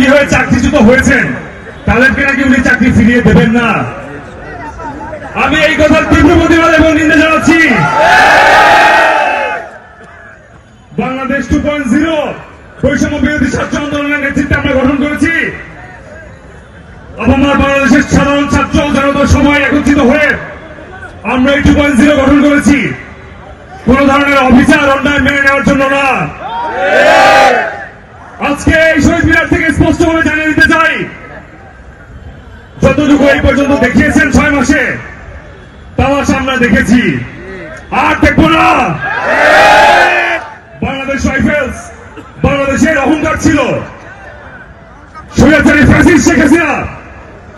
জঙ্গি হয়ে চাকরিচ্যুত হয়েছেন তাদেরকে নাকি উনি চাকরি ফিরিয়ে দেবেন না। আমি এই কথার তীব্র প্রতিবাদ এবং নিন্দা জানাচ্ছি। বাংলাদেশ 2.0 বৈষম্য বিরোধী ছাত্র আন্দোলনের নেতৃত্বে আমরা গঠন করেছি। আমার বাংলাদেশের সাধারণ ছাত্র জনতার সবাই একত্রিত হয়ে আমরা এই 2.0 গঠন করেছি, কোন ধরনের অবিচার অন্যায় মেনে নেওয়ার জন্য না। আজকে এই শহীদ মিনার থেকে স্পষ্টভাবে জানিয়ে দিতে চাই, যতটুকু এই পর্যন্ত দেখিয়েছেন 6 মাসে তামাশা আমরা দেখেছি, আর দেখব না। বাংলাদেশ রাইফেলস বাংলাদেশের অহংকার ছিল। স্বৈরাচারী ফ্যাসিস্ট শেখ হাসিনা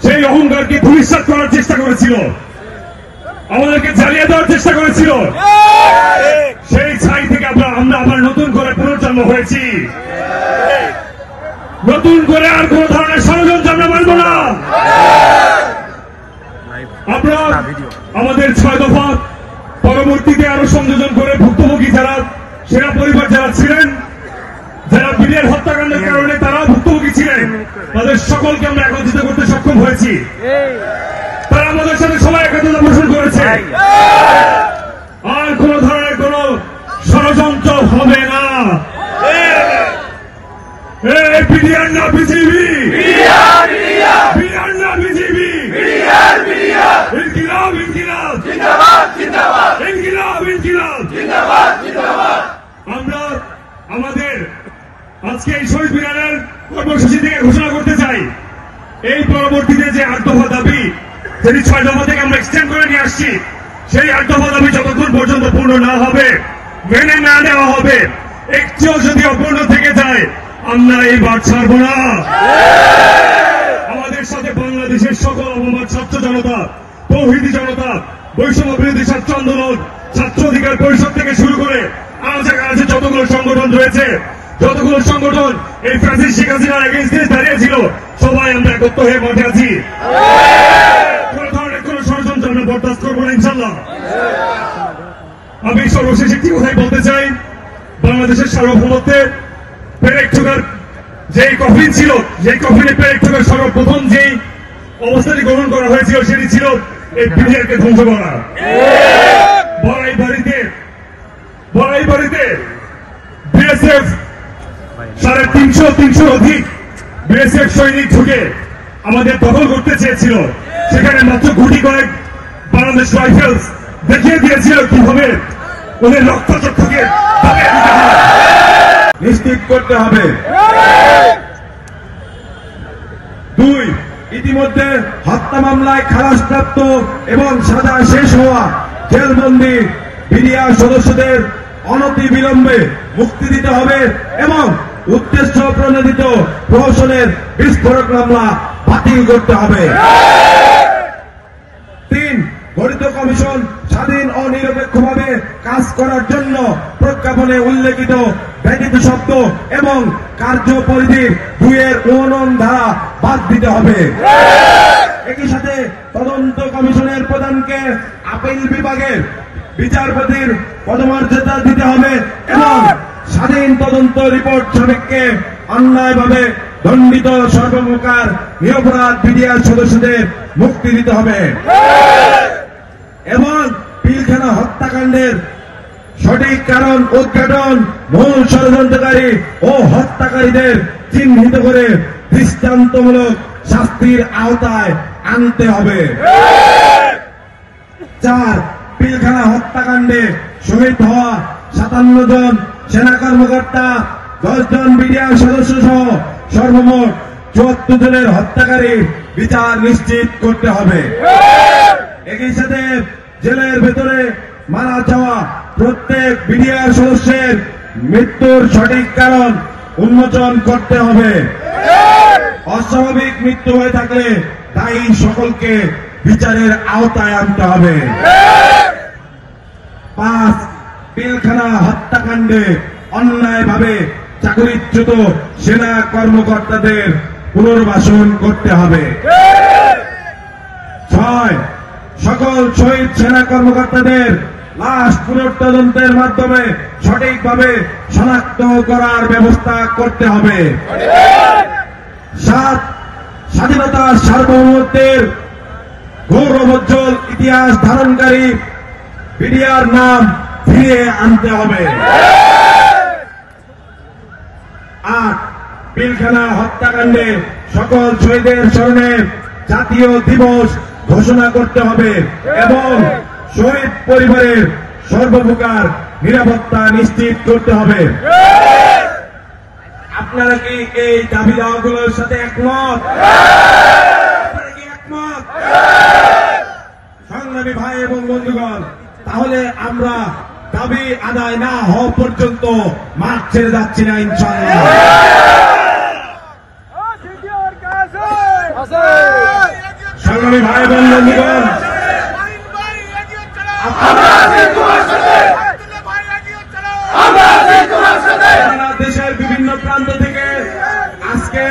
সেই অহংকারকে ধূলিসাৎ করার চেষ্টা করেছিল, আমাদেরকে জ্বালিয়ে দেওয়ার চেষ্টা করেছিল। সেই ছাই থেকে আমরা আবার নতুন করে পুনর্জন্ম হয়েছি। নতুন করে আর কোন ধরনের ষড়যন্ত্র আমরা মানব না। আমরা আমাদের 6 দফা পরবর্তীতে আরো সংযোজন করে ভুক্তভোগী যারা সেনা পরিবার যারা ছিলেন, যারা বিডিআর হত্যাকাণ্ডের কারণে তারা ভুক্তভোগী ছিলেন, তাদের সকলকে আমরা একত্রিত করতে সক্ষম হয়েছি। তারা আমাদের সাথে সবাই একত্রিত পোষণ করেছে। আর কোন ধরনের কোন ষড়যন্ত্র হবে না। বিডিআর না বিজেপি, বিডিআর না বিজেপি, ইনকিলাব ইনকিলাব জিন্দাবাদ জিন্দাবাদ, ইনকিলাব ইনকিলাব জিন্দাবাদ জিন্দাবাদ। আমরা আমাদের আজকে এই শহীদ মিনারের কর্মসূচি থেকে ঘোষণা করতে চাই, এই পরবর্তীতে যে 8 দফা দাবি যদি 6 দফা থেকে আমরা এক্সটেন্ড করে নিয়ে আসছি, সেই 8 দফা দাবি যতক্ষণ পর্যন্ত পূর্ণ না হবে, মেনে না নেওয়া হবে, একটিও যদি অপূর্ণ থেকে যায় আমরা এই বাদ ছাড়ব না। আমাদের সাথে বাংলাদেশের সকল অবমান ছাত্র জনতা, তৌহিদি জনতা, বৈষম্য বিরোধী ছাত্র আন্দোলন, ছাত্র অধিকার পরিষদ থেকে শুরু করে আজে যতগুলো সংগঠন রয়েছে, যতগুলো সংগঠন এই ফ্যাসিস্ট শেখ হাসিনার এগেইনস্টে দাঁড়িয়েছিল, সবাই আমরা একত্র হয়ে মাঠে আছি। কোন ধরনের কোন ষড়যন্ত্র আমরা বরদাস্ত করবো না ইনশাল্লাহ। আমি সর্বশেষ একটি কথাই বলতে চাই, বাংলাদেশের সার্বভৌমত্বে পেরেক ঠোকার যেই কফিন ছিল, সেই কফিনে পেরেক ঠোকার সর্বপ্রথম যেই অবস্থাটি গ্রহণ করা হয়েছিল সেটি ছিল এই বিডিআরকে ধ্বংস করা। বড়াই বাড়িতে বিএসএফ 350 অধিক বিএসএফ সৈনিক ঢুকে আমাদের দখল করতে চেয়েছিল। সেখানে মাত্র গুটি কয়েক বাংলাদেশ রাইফেলস দেখিয়ে দিয়েছিল কিভাবে ওদের রক্তচক্ষুকে নিশ্চিত করতে হবে। 2, ইতিমধ্যে হত্যা মামলায় খালাসপ্রাপ্ত এবং সাজা শেষ হওয়া জেলবন্দী বিডিআর সদস্যদের অনতি বিলম্বে মুক্তি দিতে হবে এবং উদ্দেশ্য প্রণোদিত প্রহসনের বিস্ফোরক মামলা বাতিল করতে হবে। 3, গঠিত কমিশন স্বাধীন ও নিরপেক্ষভাবে কাজ করার জন্য প্রজ্ঞাপনে উল্লেখিত ব্যতীত শব্দ এবং কার্যপরিধির 2-19 ধারা বাদ দিতে হবে। একই সাথে তদন্ত কমিশনের প্রধানকে আপিল বিভাগের বিচারপতির পদমর্যাদা দিতে হবে এবং স্বাধীন তদন্ত রিপোর্ট সাপেক্ষে অন্যায়ভাবে দণ্ডিত সর্বপ্রকার নিরপরাধ বিডিআর সদস্যদের মুক্তি দিতে হবে এবং পিলখানা হত্যাকাণ্ডের সঠিক কারণ উদ্ঘাটন, মূল ষড়যন্ত্রকারী ও হত্যাকারীদের চিহ্নিত করে দৃষ্টান্তমূলক শাস্তির আওতায় আনতে হবে। 4, পিলখানা হত্যাকাণ্ডে শহীদ হওয়া 57 জন সেনা কর্মকর্তা, 10 জন বিডিআর সদস্য সহ সর্বমোট 74 জনের হত্যাকারীর বিচার নিশ্চিত করতে হবে। একই সাথে জেলের ভেতরে মারা যাওয়া প্রত্যেক বিডিআর সদস্যের মৃত্যুর সঠিক কারণ উন্মোচন করতে হবে। অস্বাভাবিক মৃত্যু হয়ে থাকলে দায়ী সকলকে বিচারের আওতায় আনতে হবে। 5, পিলখানা হত্যাকাণ্ডে অন্যায়ভাবে চাকরিচ্যুত সেনা কর্মকর্তাদের পুনর্বাসন করতে হবে। 6, সকল শহীদ সেনা কর্মকর্তাদের লাশ পুনঃতদন্তের মাধ্যমে সঠিকভাবে শনাক্ত করার ব্যবস্থা করতে হবে। অর্থাৎ স্বাধীনতার সার্বভৌমত্বের গৌরবোজ্জ্বল ইতিহাস ধারণকারী বিডিআর নাম ফিরিয়ে আনতে হবে। 8 পিলখানা হত্যাকাণ্ডে সকল শহীদের স্মরণে জাতীয় দিবস ঘোষণা করতে হবে এবং শহীদ পরিবারের সর্বপ্রকার নিরাপত্তা নিশ্চিত করতে হবে। আপনারা কি এই দাবি দাওয়াগুলোর সাথে একমত? আপনারা কি একমত? সংগ্রামী ভাই এবং বন্ধুগণ, তাহলে আমরা দাবি আদায় না হওয়া পর্যন্ত মাঠ ছেড়ে যাচ্ছি না ইনশাআল্লাহ। সংগ্রামী ভাই এবং বন্ধুগণ, দেশের বিভিন্ন প্রান্ত থেকে আজকে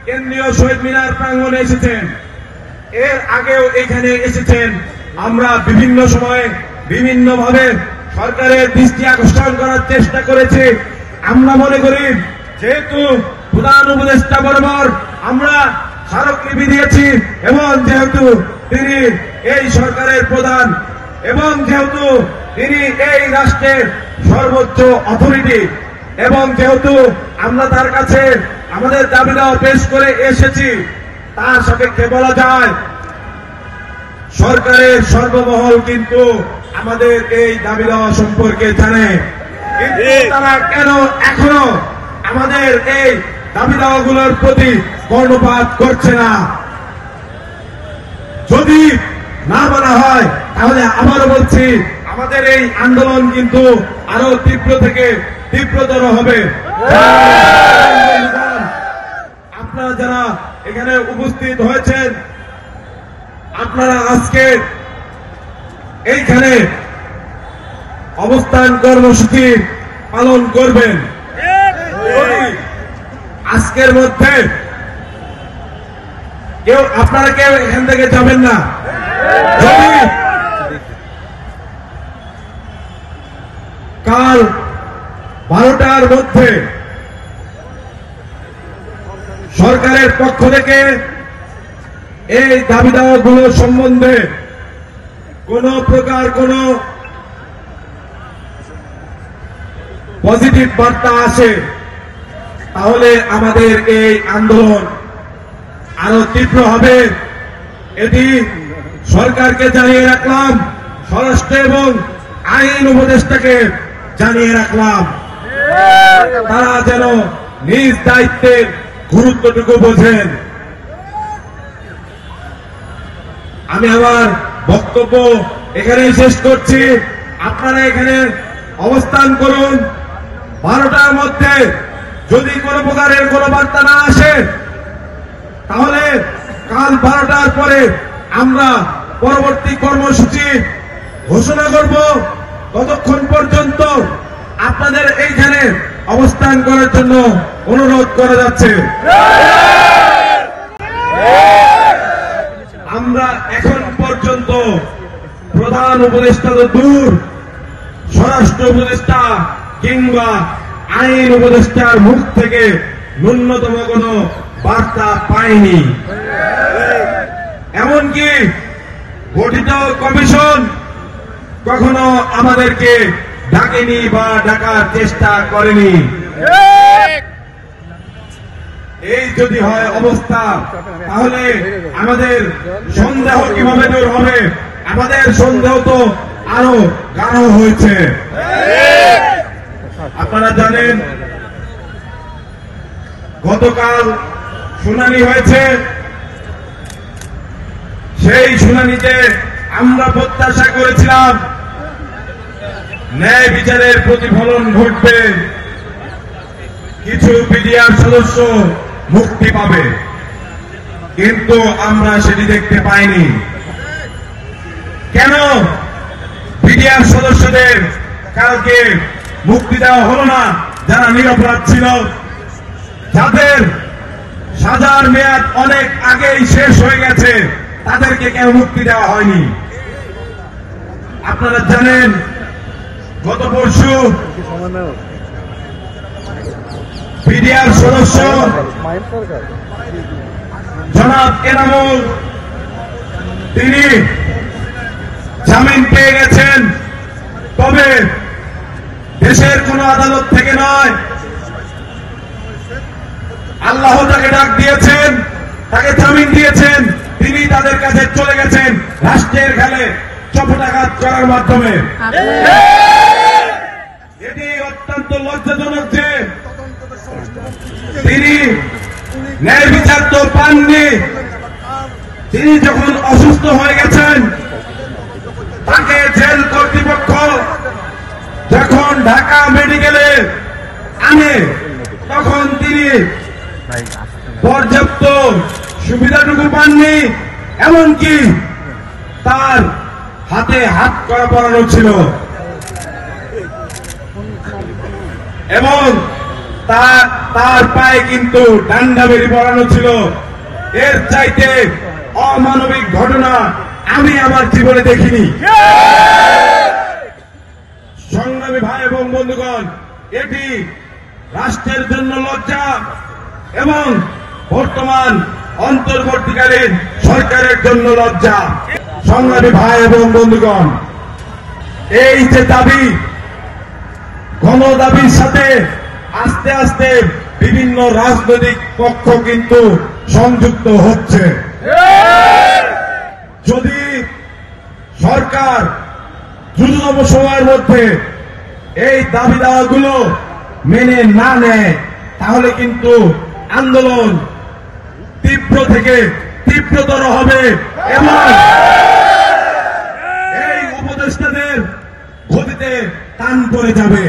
কেন্দ্রীয় শহীদ মিনার প্রাঙ্গণে এসেছেন, এর আগেও এখানে এসেছেন। আমরা বিভিন্ন সময়ে বিভিন্নভাবে সরকারের দৃষ্টি আকর্ষণ করার চেষ্টা করেছি। আমরা মনে করি যেহেতু প্রধান উপদেষ্টা বরাবর আমরা স্মারকলিপি দিয়েছি এবং যেহেতু তিনি এই সরকারের প্রধান এবং যেহেতু তিনি এই রাষ্ট্রের সর্বোচ্চ অথরিটি এবং যেহেতু আমরা তার কাছে আমাদের দাবি দাওয়া পেশ করে এসেছি, তার সাপেক্ষে বলা যায় সরকারের সর্বমহল কিন্তু আমাদের এই দাবি দাওয়া সম্পর্কে জানে, কিন্তু তারা কেন এখনো আমাদের এই দাবি দাওয়াগুলোর প্রতি কর্ণপাত করছে না? যদি না বলা হয় তাহলে আবারও বলছি, আমাদের এই আন্দোলন কিন্তু আরো তীব্র থেকে তীব্রতর হবে। আপনারা যারা এখানে উপস্থিত হয়েছেন, আপনারা আজকে এইখানে অবস্থান কর্মসূচি পালন করবেন। আজকের মধ্যে আপনারা কেউ এখান থেকে যাবেন না। যদি কাল 12টার মধ্যে সরকারের পক্ষ থেকে এই দাবি দাওয়াগুলো সম্বন্ধে কোন প্রকার কোন পজিটিভ বার্তা আসে, তাহলে আমাদের এই আন্দোলন আরো তীব্র হবে। এটি সরকারকে জানিয়ে রাখলাম, স্বরাষ্ট্র এবং আইন উপদেষ্টাকে জানিয়ে রাখলাম, তারা যেন নিজ দায়িত্বের গুরুত্বটুকু বোঝেন। আমি আমার বক্তব্য এখানেই শেষ করছি। আপনারা এখানে অবস্থান করুন। 12টার মধ্যে যদি কোন প্রকারের কোন বার্তা না আসে, তাহলে কাল 12টার পরে আমরা পরবর্তী কর্মসূচি ঘোষণা করব। ততক্ষণ পর্যন্ত আপনাদের এইখানে অবস্থান করার জন্য অনুরোধ করা যাচ্ছে। আমরা এখন পর্যন্ত প্রধান উপদেষ্টা তো দূর, স্বরাষ্ট্র উপদেষ্টা কিংবা আইন উপদেষ্টার মুখ থেকে ন্যূনতম কোন বার্তা পাইনি। এমনকি গঠিত কমিশন কখনো আমাদেরকে ডাকেনি বা ডাকার চেষ্টা করেনি। এই যদি হয় অবস্থা, তাহলে আমাদের সন্দেহ কিভাবে দূর হবে? আমাদের সন্দেহ তো আরো গাঢ় হয়েছে। আপনারা জানেন গতকাল শুনানি হয়েছে, সেই শুনানিতে আমরা প্রত্যাশা করেছিলাম ন্যায় বিচারের প্রতিফলন ঘটবে, কিছু বিডিআর সদস্য মুক্তি পাবে, কিন্তু আমরা সেটি দেখতে পাইনি। কেন বিডিআর সদস্যদের কালকে মুক্তি দেওয়া হলো না? যারা নিরপরাধ ছিল, যাদের সাজার মেয়াদ অনেক আগেই শেষ হয়ে গেছে, তাদেরকে কেন মুক্তি দেওয়া হয়নি? আপনারা জানেন গত পরশু বিডিআর সদস্য জনাব এনামুল তিনি জামিন পেয়ে গেছেন, তবে দেশের কোন আদালত থেকে নয়, আল্লাহ তাকে ডাক দিয়েছেন, তাকে জামিন দিয়েছেন, তিনি তাদের কাছে চলে গেছেন রাষ্ট্রের খেলে চপটাঘাত করার মাধ্যমে। এটি অত্যন্ত লজ্জাজনক যে তিনি ন্যায় বিচার তো পাননি। তিনি যখন অসুস্থ হয়ে গেছেন, তাকে জেল কর্তৃপক্ষ যখন ঢাকা মেডিকেলে আনে, তখন তিনি পর্যাপ্ত সুবিধাটুকু পাননি, এমনকি তার হাতে হাত করা পরানো ছিল এবং তার পায়ে কিন্তু ডান্ডা বেরি পরানো ছিল। এর চাইতে অমানবিক ঘটনা আমি আমার জীবনে দেখিনি। সংগ্রামী ভাই এবং বন্ধুগণ, এটি রাষ্ট্রের জন্য লজ্জা এবং বর্তমান অন্তর্বর্তীকালীন সরকারের জন্য লজ্জা। সংগ্রামী ভাই এবং বন্ধুগণ, এই যে দাবি, গণদাবির সাথে আস্তে আস্তে বিভিন্ন রাজনৈতিক পক্ষ কিন্তু সংযুক্ত হচ্ছে। যদি সরকার দ্রুততম সময়ের মধ্যে এই দাবি দাওয়াগুলো মেনে না নেয়, তাহলে কিন্তু আন্দোলন তীব্র থেকে তীব্রতর হবে এবং এই উপদেষ্টাদের গতিতে টান পড়ে যাবে।